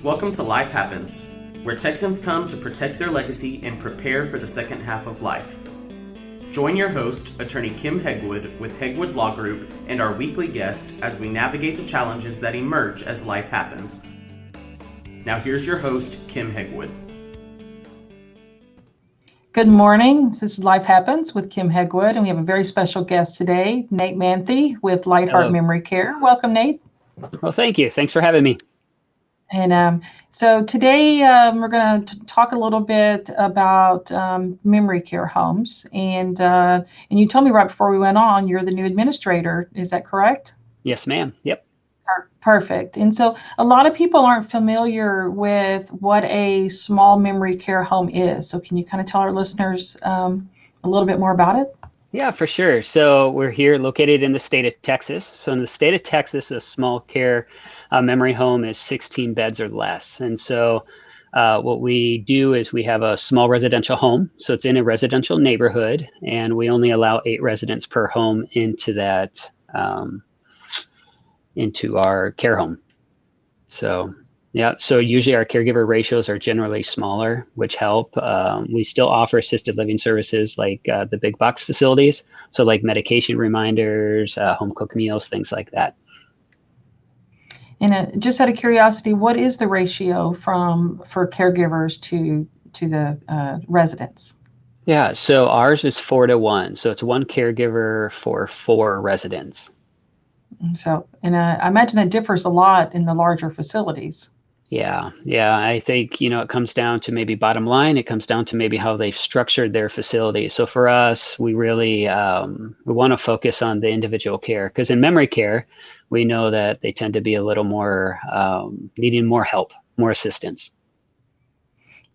Welcome to Life Happens, where Texans come to protect their legacy and prepare for the second half of life. Join your host, attorney Kim Hegwood with Hegwood Law Group, and our weekly guest as we navigate the challenges that emerge as life happens. Now here's your host, Kim Hegwood. Good morning. This is Life Happens with Kim Hegwood, and we have a very special guest today, Nate Manthey with Lightheart Memory Care. Welcome, Nate. Well, thank you. Thanks for having me. And so today we're going to talk a little bit about memory care homes. And you told me right before we went on, you're the new administrator. Is that correct? Yes, ma'am. Yep. Perfect. And so a lot of people aren't familiar with what a small memory care home is. So can you kind of tell our listeners a little bit more about it? Yeah, for sure. So we're here located in the state of Texas. So in the state of Texas, a small care memory home is 16 beds or less. And so what we do is we have a small residential home. So it's in a residential neighborhood, and we only allow 8 residents per home into that, into our care home. So yeah, so usually our caregiver ratios are generally smaller, which help. We still offer assisted living services like the big box facilities. So like medication reminders, home cooked meals, things like that. And just out of curiosity, what is the ratio for caregivers to the residents? Yeah, so ours is 4 to 1. So it's 1 caregiver for 4 residents. So, and I imagine that differs a lot in the larger facilities. Yeah. I think, it comes down to maybe bottom line. It comes down to maybe how they've structured their facility. So for us, we really we want to focus on the individual care, because in memory care, we know that they tend to be a little more needing more help, more assistance.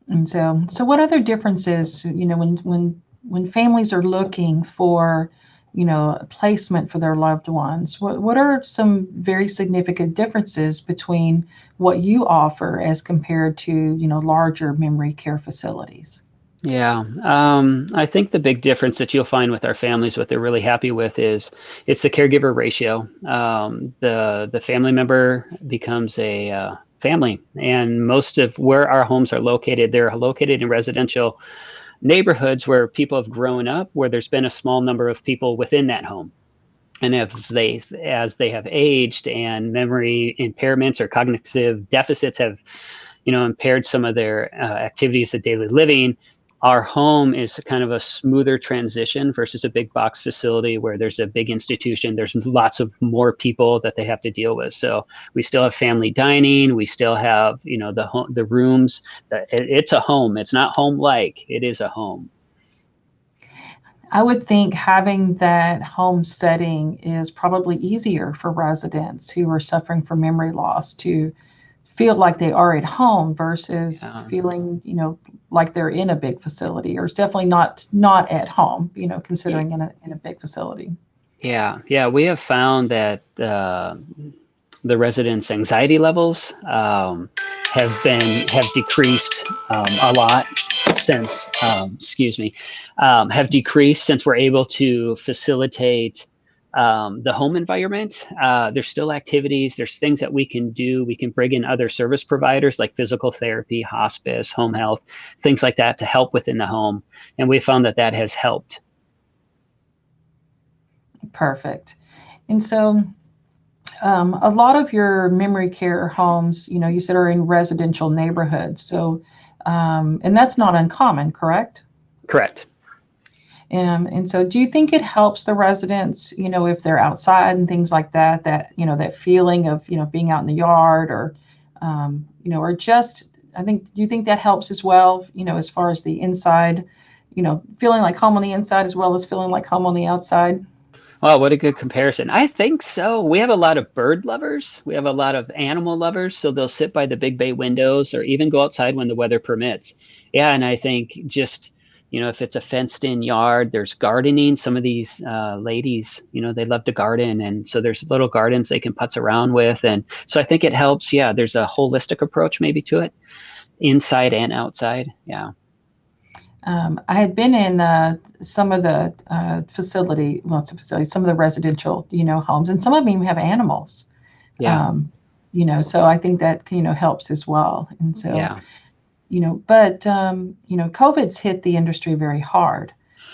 And so what other differences, when families are looking for a placement for their loved ones, what are some very significant differences between what you offer as compared to, larger memory care facilities? Yeah, I think the big difference that you'll find with our families, what they're really happy with is it's the caregiver ratio. The family member becomes a family, and most of where our homes are located, they're located in residential neighborhoods where people have grown up, where there's been a small number of people within that home. And as they have aged and memory impairments or cognitive deficits have, impaired some of their activities of daily living, our home is kind of a smoother transition versus a big box facility where there's a big institution. There's lots of more people that they have to deal with. So we still have family dining. We still have, the rooms. It's a home. It's not home-like. It is a home. I would think having that home setting is probably easier for residents who are suffering from memory loss to feel like they are at home versus feeling, like they're in a big facility, or it's definitely not at home, considering in a big facility. Yeah. We have found that the residents' anxiety levels have decreased a lot since, have decreased since we're able to facilitate the home environment. There's still activities, there's things that we can do. We can bring in other service providers like physical therapy, hospice, home health, things like that to help within the home. And we found that has helped. Perfect. And so a lot of your memory care homes, you said are in residential neighborhoods. So, and that's not uncommon, correct? Correct. And so do you think it helps the residents, if they're outside and things like that, that feeling of, being out in the yard or just, do you think that helps as well, as far as the inside, feeling like home on the inside as well as feeling like home on the outside? Wow, what a good comparison. I think so. We have a lot of bird lovers. We have a lot of animal lovers. So they'll sit by the big bay windows or even go outside when the weather permits. Yeah, and I think just, if it's a fenced in yard, there's gardening. Some of these ladies, they love to garden. And so there's little gardens they can putz around with. And so I think it helps. Yeah, there's a holistic approach maybe to it, inside and outside. Yeah. I had been in some of the some of the residential, homes, and some of them have animals. Yeah. So I think that, helps as well. And so, Yeah. But, COVID's hit the industry very hard.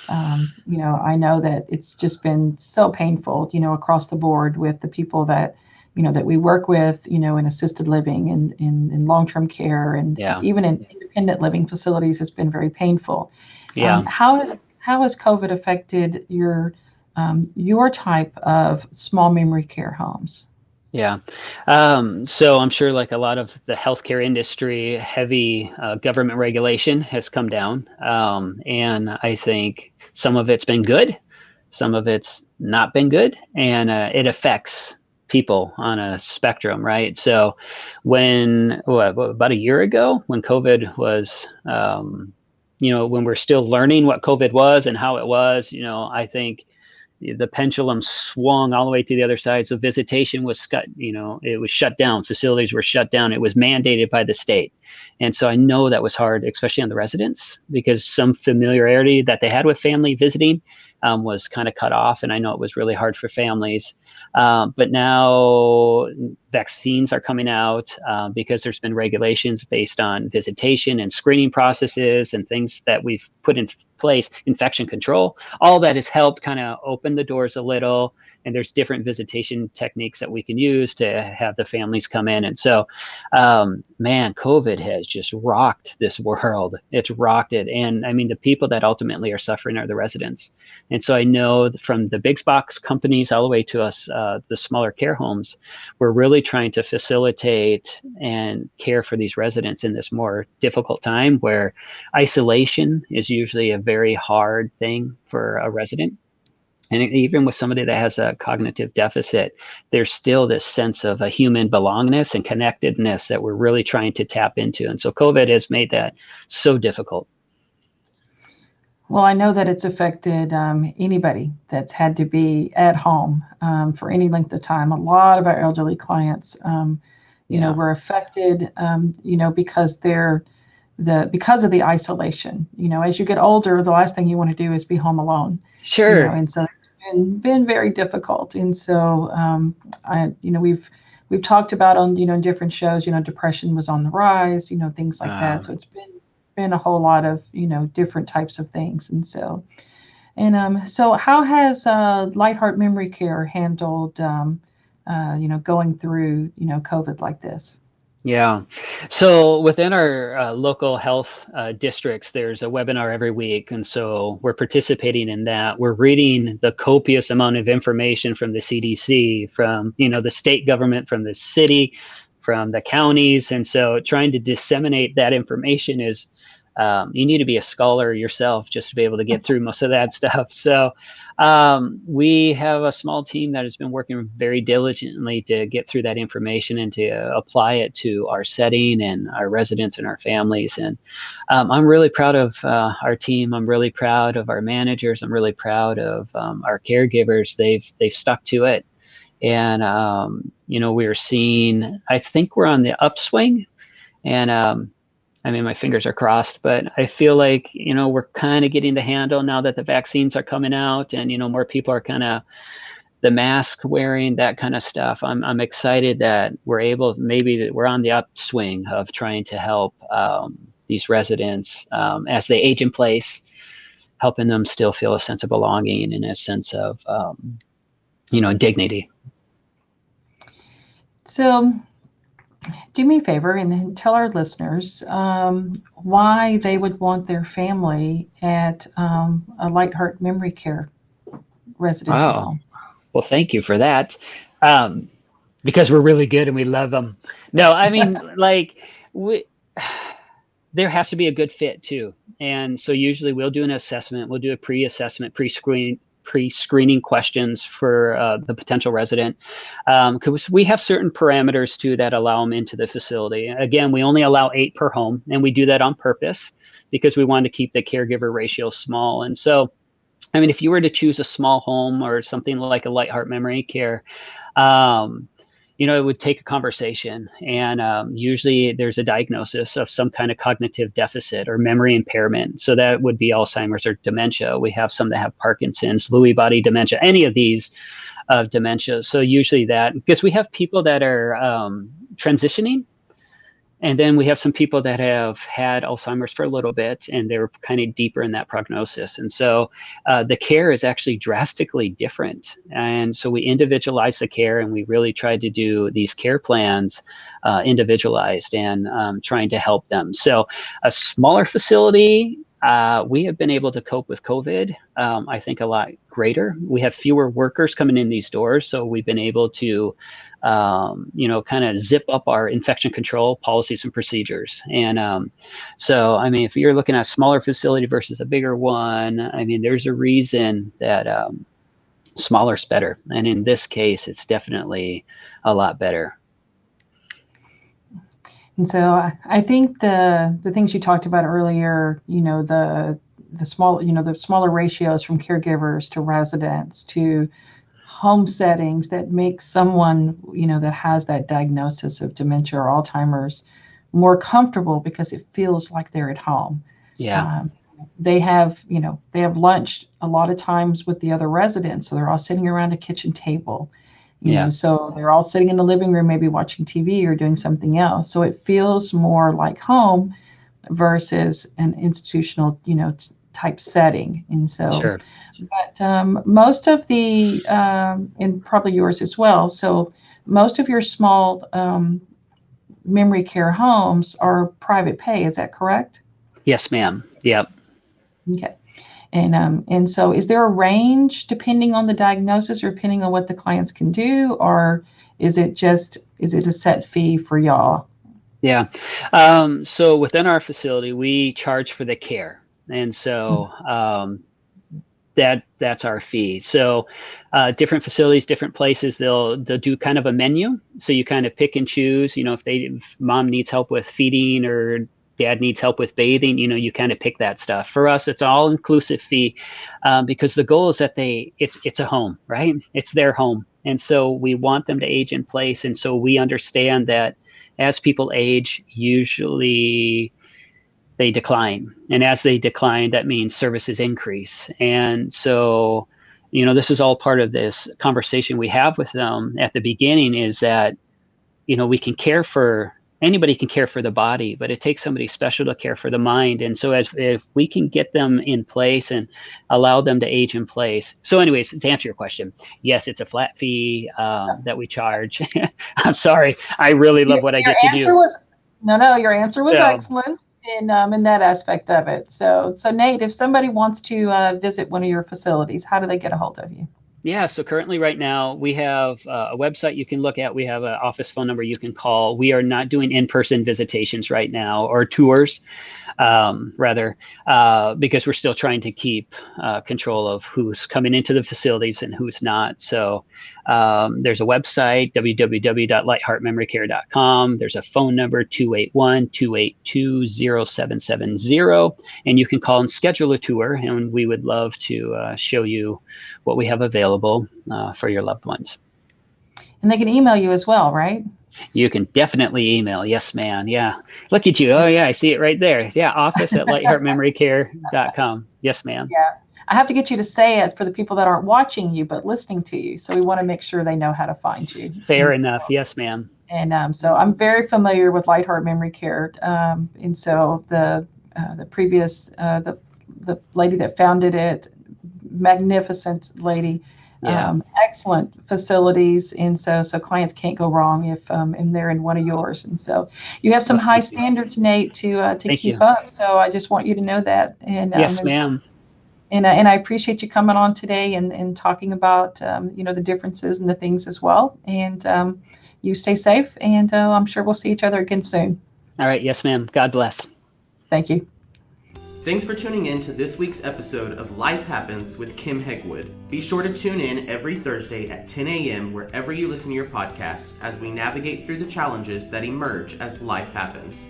I know that it's just been so painful, across the board with the people that, that we work with, in assisted living and in long-term care and Yeah. even in independent living facilities has been very painful. Yeah. How has COVID affected your type of small memory care homes? Yeah. So I'm sure like a lot of the healthcare industry, heavy government regulation has come down. And I think some of it's been good, some of it's not been good, and it affects people on a spectrum, right? So about a year ago, when COVID was, when we're still learning what COVID was and how it was, I think the pendulum swung all the way to the other side. So visitation was it was shut down. Facilities were shut down. It was mandated by the state. And so I know that was hard, especially on the residents, because some familiarity that they had with family visiting was kind of cut off. And I know it was really hard for families. But now vaccines are coming out because there's been regulations based on visitation and screening processes and things that we've put in place, infection control. All that has helped kind of open the doors a little. And there's different visitation techniques that we can use to have the families come in. And so, COVID has just rocked this world. It's rocked it. And I mean, the people that ultimately are suffering are the residents. And so I know from the big box companies all the way to us, the smaller care homes, we're really trying to facilitate and care for these residents in this more difficult time where isolation is usually a very hard thing for a resident. And even with somebody that has a cognitive deficit, there's still this sense of a human belongingness and connectedness that we're really trying to tap into. And so COVID has made that so difficult. Well, I know that it's affected anybody that's had to be at home for any length of time. A lot of our elderly clients, were affected, because because of the isolation. As you get older, the last thing you want to do is be home alone. Sure. And so it's been very difficult. And so, we've talked about on, in different shows, depression was on the rise, things like that. So it's been a whole lot of, different types of things. And so, so how has Lightheart Memory Care handled, going through, COVID like this? Yeah. So within our local health districts, there's a webinar every week. And so we're participating in that. We're reading the copious amount of information from the CDC, from, the state government, from the city, from the counties. And so trying to disseminate that information is, you need to be a scholar yourself just to be able to get through most of that stuff. So we have a small team that has been working very diligently to get through that information and to apply it to our setting and our residents and our families. And I'm really proud of our team. I'm really proud of our managers. I'm really proud of our caregivers. They've stuck to it. And, we're seeing, I think we're on the upswing. And my fingers are crossed, but I feel like, we're kind of getting the handle now that the vaccines are coming out and, more people are kind of the mask wearing, that kind of stuff. I'm excited that we're on the upswing of trying to help these residents as they age in place, helping them still feel a sense of belonging and a sense of, dignity. So, do me a favor and tell our listeners why they would want their family at a Lightheart Memory Care residential home. Well, thank you for that. Because we're really good and we love them. No, I mean, there has to be a good fit too. And so usually we'll do an assessment. We'll do a pre-assessment, pre-screening questions for the potential resident, because we have certain parameters too that allow them into the facility. Again, we only allow 8 per home, and we do that on purpose because we want to keep the caregiver ratio small. And so, if you were to choose a small home or something like a Lightheart Memory Care, it would take a conversation, and usually there's a diagnosis of some kind of cognitive deficit or memory impairment. So that would be Alzheimer's or dementia. We have some that have Parkinson's, Lewy body dementia, any of these dementia. So usually that, because we have people that are, transitioning. And then we have some people that have had Alzheimer's for a little bit, and they're kind of deeper in that prognosis. And so the care is actually drastically different. And so we individualize the care, and we really try to do these care plans individualized and trying to help them. So a smaller facility, we have been able to cope with COVID, I think, a lot greater. We have fewer workers coming in these doors, so we've been able to kind of zip up our infection control policies and procedures. And so, I mean, if you're looking at a smaller facility versus a bigger one, I mean, there's a reason that smaller is better. And in this case, it's definitely a lot better. And so I think the things you talked about earlier, the smaller ratios from caregivers to residents to home settings that makes someone, that has that diagnosis of dementia or Alzheimer's more comfortable because it feels like they're at home. Yeah. They have lunch a lot of times with the other residents. So they're all sitting around a kitchen table, so they're all sitting in the living room, maybe watching TV or doing something else. So it feels more like home versus an institutional, type setting. And so, Sure. But most of the, and probably yours as well. So most of your small memory care homes are private pay. Is that correct? Yes, ma'am. Yep. Okay. And so is there a range depending on the diagnosis or depending on what the clients can do, or is it a set fee for y'all? Yeah. So within our facility, we charge for the care. And so that's our fee. So different facilities, different places, they'll do kind of a menu. So you kind of pick and choose, if mom needs help with feeding or dad needs help with bathing, you kind of pick that stuff. For us, it's all inclusive fee because the goal is that it's a home, right? It's their home. And so we want them to age in place. And so we understand that as people age, usually they decline. And as they decline, that means services increase. And so, this is all part of this conversation we have with them at the beginning is that, anybody can care for the body, but it takes somebody special to care for the mind. And so if we can get them in place and allow them to age in place. So anyways, to answer your question, yes, it's a flat fee that we charge. I'm sorry. I really love what I get to do. Your answer was excellent in that aspect of it. So Nate, if somebody wants to visit one of your facilities, how do they get a hold of you? Yeah, so currently right now we have a website you can look at. We have an office phone number you can call. We are not doing in-person visitations right now or tours, because we're still trying to keep control of who's coming into the facilities and who's not. So there's a website, www.lightheartmemorycare.com. There's a phone number, 281-282-0770. And you can call and schedule a tour, and we would love to show you what we have available for your loved ones. And they can email you as well, right? You can definitely email. Yes, ma'am. Yeah. Look at you. Oh, yeah. I see it right there. Yeah. office@lightheartmemorycare.com. Yes, ma'am. Yeah. I have to get you to say it for the people that aren't watching you, but listening to you. So we want to make sure they know how to find you. Fair enough. Yes, ma'am. And so I'm very familiar with Lightheart Memory Care. And so the previous, the lady that founded it, magnificent lady, excellent facilities. And so clients can't go wrong if they're in one of yours. And so you have some high standards, Nate, to keep up. So I just want you to know that. And yes, ma'am. And I appreciate you coming on today and talking about, the differences and the things as well. And you stay safe, and I'm sure we'll see each other again soon. All right. Yes, ma'am. God bless. Thank you. Thanks for tuning in to this week's episode of Life Happens with Kim Hegwood. Be sure to tune in every Thursday at 10 a.m. wherever you listen to your podcast as we navigate through the challenges that emerge as life happens.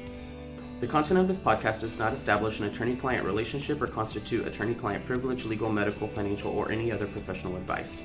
The content of this podcast does not establish an attorney-client relationship or constitute attorney-client privilege, legal, medical, financial, or any other professional advice.